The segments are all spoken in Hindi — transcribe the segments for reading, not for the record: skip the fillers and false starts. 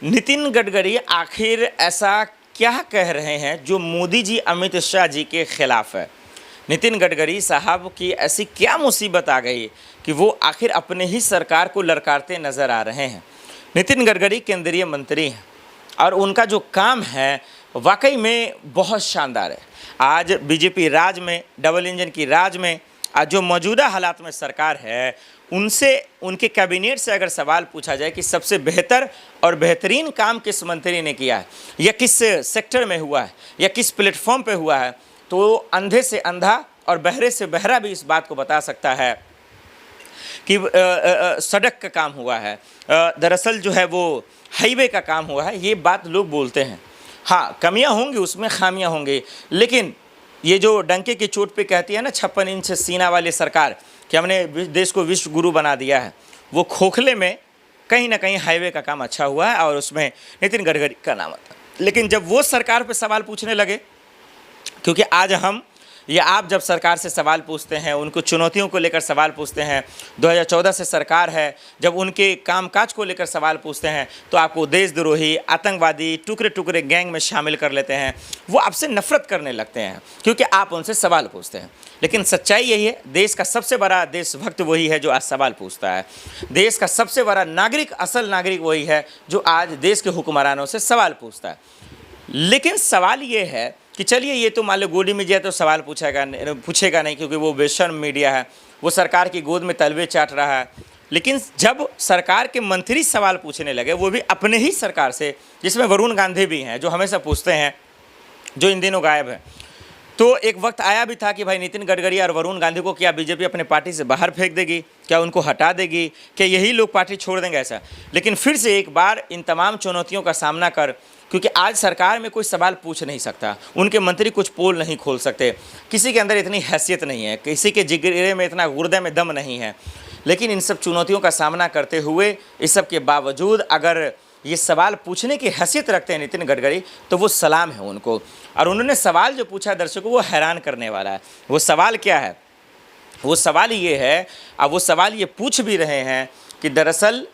नितिन गडकरी आखिर ऐसा क्या कह रहे हैं जो मोदी जी अमित शाह जी के खिलाफ है। नितिन गडकरी साहब की ऐसी क्या मुसीबत आ गई कि वो आखिर अपने ही सरकार को ललकारते नजर आ रहे हैं। नितिन गडकरी केंद्रीय मंत्री हैं और उनका जो काम है वाकई में बहुत शानदार है। आज बीजेपी राज में, डबल इंजन की राज में, आज जो मौजूदा हालात में सरकार है, उनसे, उनके कैबिनेट से अगर सवाल पूछा जाए कि सबसे बेहतर और बेहतरीन काम किस मंत्री ने किया है या किस सेक्टर में हुआ है या किस प्लेटफॉर्म पे हुआ है, तो अंधे से अंधा और बहरे से बहरा भी इस बात को बता सकता है कि सड़क का काम हुआ है, दरअसल जो है वो हाईवे का काम हुआ है। ये बात लोग बोलते हैं। हाँ, कमियां होंगी, उसमें खामियां होंगी, लेकिन ये जो डंके की चोट पे कहती है ना 56 इंच सीना वाली सरकार कि हमने देश को विश्व गुरु बना दिया है, वो खोखले में कहीं ना कहीं हाईवे का काम अच्छा हुआ है और उसमें नितिन गडकरी का नाम आता है। लेकिन जब वो सरकार पे सवाल पूछने लगे, क्योंकि आज हम या आप जब सरकार से सवाल पूछते हैं, उनको चुनौतियों को लेकर सवाल पूछते हैं, 2014 से सरकार है, जब उनके कामकाज को लेकर सवाल पूछते हैं तो आपको देशद्रोही, आतंकवादी, टुकड़े टुकड़े गैंग में शामिल कर लेते हैं। वो आपसे नफरत करने लगते हैं क्योंकि आप उनसे सवाल पूछते हैं। लेकिन सच्चाई यही है, देश का सबसे बड़ा देशभक्त वही है जो आज सवाल पूछता है। देश का सबसे बड़ा नागरिक, असल नागरिक वही है जो आज देश के हुक्मरानों से सवाल पूछता है। लेकिन सवाल ये है कि चलिए, ये तो मान लो गोदी मीडिया तो सवाल पूछेगा नहीं क्योंकि वो बेशर्म मीडिया है, वो सरकार की गोद में तलवे चाट रहा है। लेकिन जब सरकार के मंत्री सवाल पूछने लगे, वो भी अपने ही सरकार से, जिसमें वरुण गांधी भी हैं जो हमेशा पूछते हैं, जो इन दिनों गायब है, तो एक वक्त आया भी था कि भाई नितिन गडकरी और वरुण गांधी को क्या बीजेपी अपने पार्टी से बाहर फेंक देगी, क्या उनको हटा देगी, क्या यही लोग पार्टी छोड़ देंगे, ऐसा। लेकिन फिर से एक बार इन तमाम चुनौतियों का सामना कर, क्योंकि आज सरकार में कोई सवाल पूछ नहीं सकता, उनके मंत्री कुछ पोल नहीं खोल सकते, किसी के अंदर इतनी हैसियत नहीं है, किसी के जिगरे में इतना गुर्दे में दम नहीं है। लेकिन इन सब चुनौतियों का सामना करते हुए, इस सब के बावजूद अगर ये सवाल पूछने की हैसियत रखते हैं नितिन गडकरी, तो वो सलाम है उनको। और उन्होंने सवाल जो पूछा दर्शकों, वो हैरान करने वाला है। वो सवाल क्या है? वो सवाल ये है, अब वो सवाल ये पूछ भी रहे हैं कि दरअसल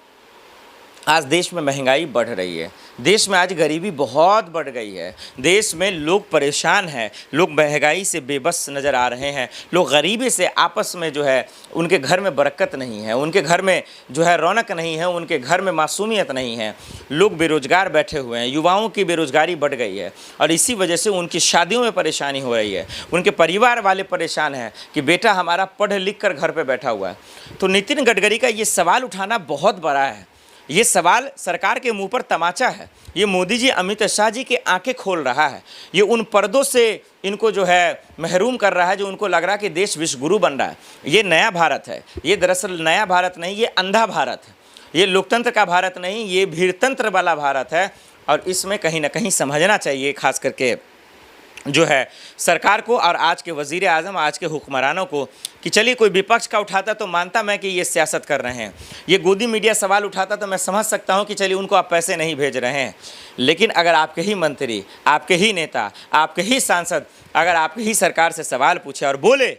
आज देश में महंगाई बढ़ रही है, देश में आज गरीबी बहुत बढ़ गई है, देश में लोग परेशान हैं, लोग महंगाई से बेबस नज़र आ रहे हैं, लोग गरीबी से आपस में जो है, उनके घर में बरकत नहीं है, उनके घर में जो है रौनक नहीं है, उनके घर में मासूमियत नहीं है, लोग बेरोजगार बैठे हुए हैं, युवाओं की बेरोजगारी बढ़ गई है और इसी वजह से उनकी शादियों में परेशानी हो रही है, उनके परिवार वाले परेशान हैं कि बेटा हमारा पढ़ लिख कर घर पर बैठा हुआ है। तो नितिन गडकरी का ये सवाल उठाना बहुत बड़ा है। ये सवाल सरकार के मुंह पर तमाचा है। ये मोदी जी अमित शाह जी की आंखें खोल रहा है। ये उन पर्दों से इनको जो है महरूम कर रहा है जो उनको लग रहा है कि देश विश्व गुरु बन रहा है। ये नया भारत है। ये दरअसल नया भारत नहीं, ये अंधा भारत है। ये लोकतंत्र का भारत नहीं, ये भीड़तंत्र वाला भारत है। और इसमें कहीं ना कहीं समझना चाहिए, खास करके जो है सरकार को और आज के वज़ीर आज़म, आज के हुक्मरानों को, कि चलिए कोई विपक्ष का उठाता तो मानता मैं कि ये सियासत कर रहे हैं, ये गोदी मीडिया सवाल उठाता तो मैं समझ सकता हूँ कि चलिए उनको आप पैसे नहीं भेज रहे हैं। लेकिन अगर आपके ही मंत्री, आपके ही नेता, आपके ही सांसद अगर आपकी ही सरकार से सवाल पूछे और बोले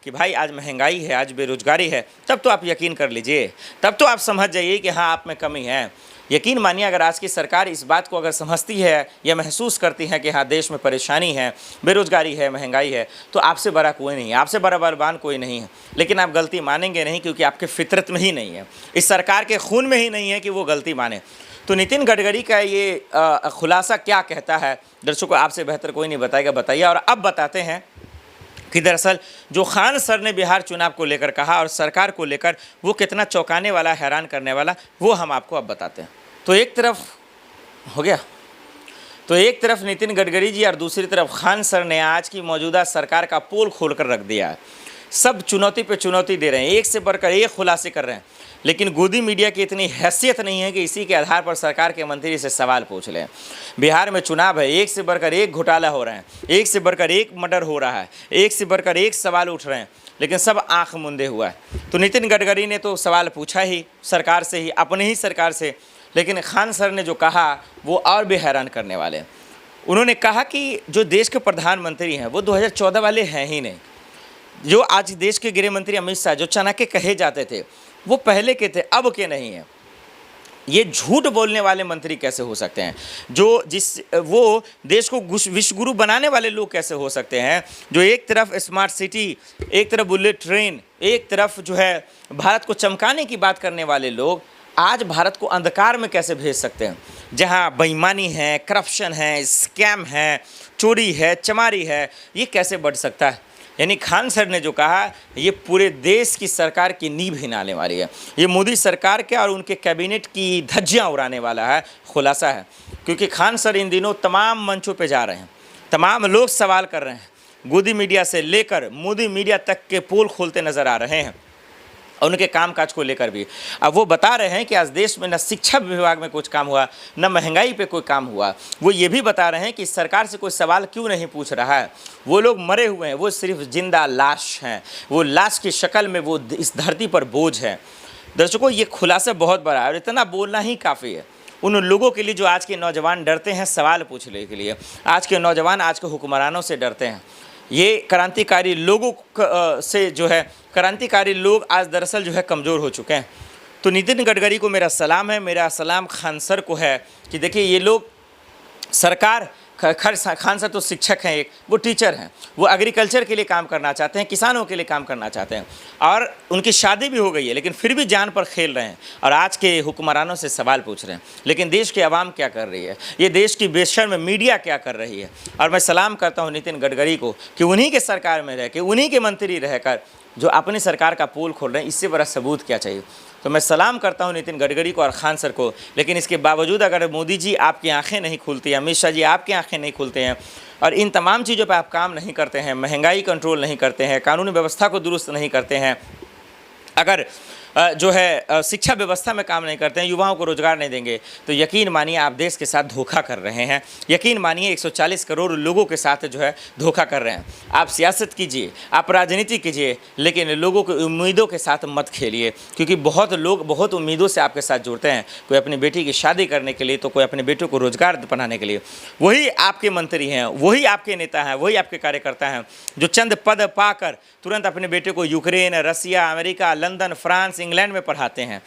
कि भाई आज महंगाई है, आज बेरोजगारी है, तब तो आप यकीन कर लीजिए, तब तो आप समझ जाइए कि हाँ, आप में कमी है। यकीन मानिए, अगर आज की सरकार इस बात को अगर समझती है या महसूस करती है कि हाँ देश में परेशानी है, बेरोजगारी है, महंगाई है, तो आपसे बड़ा कोई नहीं है, आपसे बड़ा बलवान कोई नहीं है। लेकिन आप गलती मानेंगे नहीं क्योंकि आपके फितरत में ही नहीं है, इस सरकार के खून में ही नहीं है कि वो गलती माने। तो नितिन गडकरी का ये खुलासा क्या कहता है, दर्शकों आपसे बेहतर कोई नहीं बताएगा, बताइए। और अब बताते हैं कि दरअसल जो खान सर ने बिहार चुनाव को लेकर कहा और सरकार को लेकर, वो कितना चौंकाने वाला, हैरान करने वाला, वो हम आपको अब बताते हैं। तो एक तरफ हो गया, तो एक तरफ नितिन गडकरी जी और दूसरी तरफ खान सर ने आज की मौजूदा सरकार का पोल खोल कर रख दिया है। सब चुनौती पे चुनौती दे रहे हैं, एक से बढ़कर एक खुलासे कर रहे हैं। लेकिन गोदी मीडिया की इतनी हैसियत नहीं है कि इसी के आधार पर सरकार के मंत्री से सवाल पूछ लें। बिहार में चुनाव है, एक से बढ़कर एक घोटाला हो रहे हैं, एक से बढ़कर एक मर्डर हो रहा है, एक से बढ़कर एक सवाल उठ रहे हैं, लेकिन सब आंख मूंदे हुआ है। तो नितिन गडकरी ने तो सवाल पूछा ही सरकार से ही, अपने ही सरकार से, लेकिन खान सर ने जो कहा वो और भी हैरान करने वाले हैं। उन्होंने कहा कि जो देश के प्रधानमंत्री हैं वो 2014 वाले हैं ही नहीं। जो आज देश के गृह मंत्री अमित शाह, जो चाणक्य कहे जाते थे, वो पहले के थे, अब के नहीं हैं। ये झूठ बोलने वाले मंत्री कैसे हो सकते हैं? वो देश को विश्व गुरु बनाने वाले लोग कैसे हो सकते हैं, जो एक तरफ स्मार्ट सिटी, एक तरफ बुलेट ट्रेन, एक तरफ जो है भारत को चमकाने की बात करने वाले लोग आज भारत को अंधकार में कैसे भेज सकते हैं? जहां बेईमानी है, करप्शन है, स्कैम है, चोरी है, चमारी है, ये कैसे बढ़ सकता है? यानी खान सर ने जो कहा, ये पूरे देश की सरकार की नींव हिलाने वाली है। ये मोदी सरकार के और उनके कैबिनेट की धज्जियां उड़ाने वाला है, खुलासा है। क्योंकि खान सर इन दिनों तमाम मंचों पे जा रहे हैं, तमाम लोग सवाल कर रहे हैं, गोदी मीडिया से लेकर मोदी मीडिया तक के पोल खोलते नज़र आ रहे हैं, और उनके कामकाज को लेकर भी। अब वो बता रहे हैं कि आज देश में न शिक्षा विभाग में कुछ काम हुआ, न महंगाई पे कोई काम हुआ। वो ये भी बता रहे हैं कि सरकार से कोई सवाल क्यों नहीं पूछ रहा है। वो लोग मरे हुए हैं, वो सिर्फ जिंदा लाश हैं, वो लाश की शक्ल में वो इस धरती पर बोझ है। दर्शकों, ये खुलासा बहुत बड़ा है और इतना बोलना ही काफ़ी है उन लोगों के लिए जो आज के नौजवान डरते हैं सवाल पूछने के लिए। आज के नौजवान आज के हुक्मरानों से डरते हैं। ये क्रांतिकारी लोगों से जो है, क्रांतिकारी लोग आज दरअसल जो है कमज़ोर हो चुके हैं। तो नितिन गडकरी को मेरा सलाम है, मेरा सलाम खान सर को है कि देखिए ये लोग सरकार, खान सर तो शिक्षक हैं, एक वो टीचर हैं, वो एग्रीकल्चर के लिए काम करना चाहते हैं, किसानों के लिए काम करना चाहते हैं, और उनकी शादी भी हो गई है, लेकिन फिर भी जान पर खेल रहे हैं और आज के हुक्मरानों से सवाल पूछ रहे हैं। लेकिन देश की आवाम क्या कर रही है, ये देश की बेशर्म मीडिया क्या कर रही है? और मैं सलाम करता हूँ नितिन गडकरी को कि उन्हीं के सरकार में रह के, उन्हीं के मंत्री रहकर जो अपनी सरकार का पोल खोल रहे हैं, इससे बड़ा सबूत क्या चाहिए? तो मैं सलाम करता हूं नितिन गडकरी को और खान सर को। लेकिन इसके बावजूद अगर मोदी जी आपकी आंखें नहीं खुलती, अमित शाह जी आपकी आंखें नहीं खुलते हैं और इन तमाम चीज़ों पर आप काम नहीं करते हैं, महंगाई कंट्रोल नहीं करते हैं, कानूनी व्यवस्था को दुरुस्त नहीं करते हैं, अगर जो है शिक्षा व्यवस्था में काम नहीं करते हैं, युवाओं को रोजगार नहीं देंगे, तो यकीन मानिए आप देश के साथ धोखा कर रहे हैं। यकीन मानिए 140 करोड़ लोगों के साथ जो है धोखा कर रहे हैं। आप सियासत कीजिए, आप राजनीति कीजिए, लेकिन लोगों की उम्मीदों के साथ मत खेलिए, क्योंकि बहुत लोग बहुत उम्मीदों से आपके साथ जुड़ते हैं। कोई अपनी बेटी की शादी करने के लिए, तो कोई अपने बेटों को रोजगार बनाने के लिए। वही आपके मंत्री हैं, वही आपके नेता हैं, वही आपके कार्यकर्ता हैं जो चंद पद पाकर तुरंत अपने बेटे को यूक्रेन, रसिया, अमेरिका, लंदन, फ्रांस, इंग्लैंड में पढ़ाते हैं।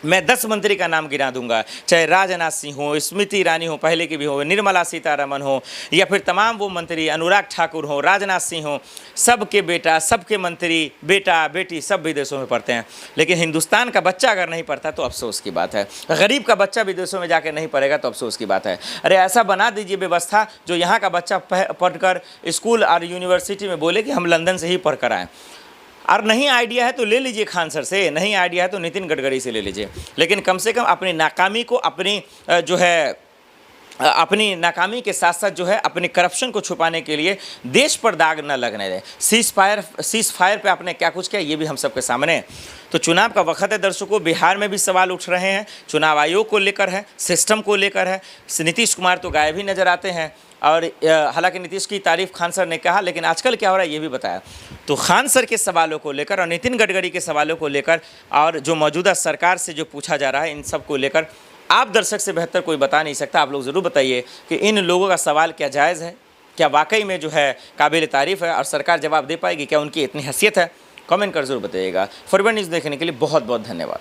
मैं 10 मंत्री का नाम गिना दूंगा, चाहे राजनाथ सिंह हो, स्मृति ईरानी हो, पहले की भी हो, निर्मला सीतारमण हो, या फिर तमाम वो मंत्री, अनुराग ठाकुर हो, राजनाथ सिंह हो, सबके बेटा, सबके मंत्री, बेटा बेटी सब विदेशों में पढ़ते हैं। लेकिन हिंदुस्तान का बच्चा अगर नहीं पढ़ता तो अफसोस की बात है। गरीब का बच्चा विदेशों में जाकर नहीं पढ़ेगा तो अफसोस की बात है। अरे ऐसा बना दीजिए व्यवस्था जो यहाँ का बच्चा पढ़कर स्कूल और यूनिवर्सिटी में बोले कि हम लंदन से ही पढ़ कर आएँ। और नहीं आइडिया है तो ले लीजिए खान सर से, नहीं आइडिया है तो नितिन गडकरी से ले लीजिए, लेकिन कम से कम अपनी नाकामी को, अपनी नाकामी के साथ साथ जो है अपने करप्शन को छुपाने के लिए देश पर दाग न लगने दें। सीज फायर पे आपने क्या कुछ किया ये भी हम सबके सामने है। तो चुनाव का वक्त है दर्शकों, बिहार में भी सवाल उठ रहे हैं, चुनाव आयोग को लेकर है, सिस्टम को लेकर है। नीतीश कुमार तो गायब ही नजर आते हैं, और हालांकि नीतीश की तारीफ खान सर ने कहा, लेकिन आजकल क्या हो रहा है ये भी बताया। तो खान सर के सवालों को लेकर और नितिन गडकरी के सवालों को लेकर और जो मौजूदा सरकार से जो पूछा जा रहा है, इन सब को लेकर आप दर्शक से बेहतर कोई बता नहीं सकता। आप लोग ज़रूर बताइए कि इन लोगों का सवाल क्या जायज़ है, क्या वाकई में जो है काबिल तारीफ़ है और सरकार जवाब दे पाएगी, क्या उनकी इतनी हैसियत है? कमेंट कर ज़रूर बताइएगा। फॉरवर्ड न्यूज़ देखने के लिए बहुत बहुत धन्यवाद।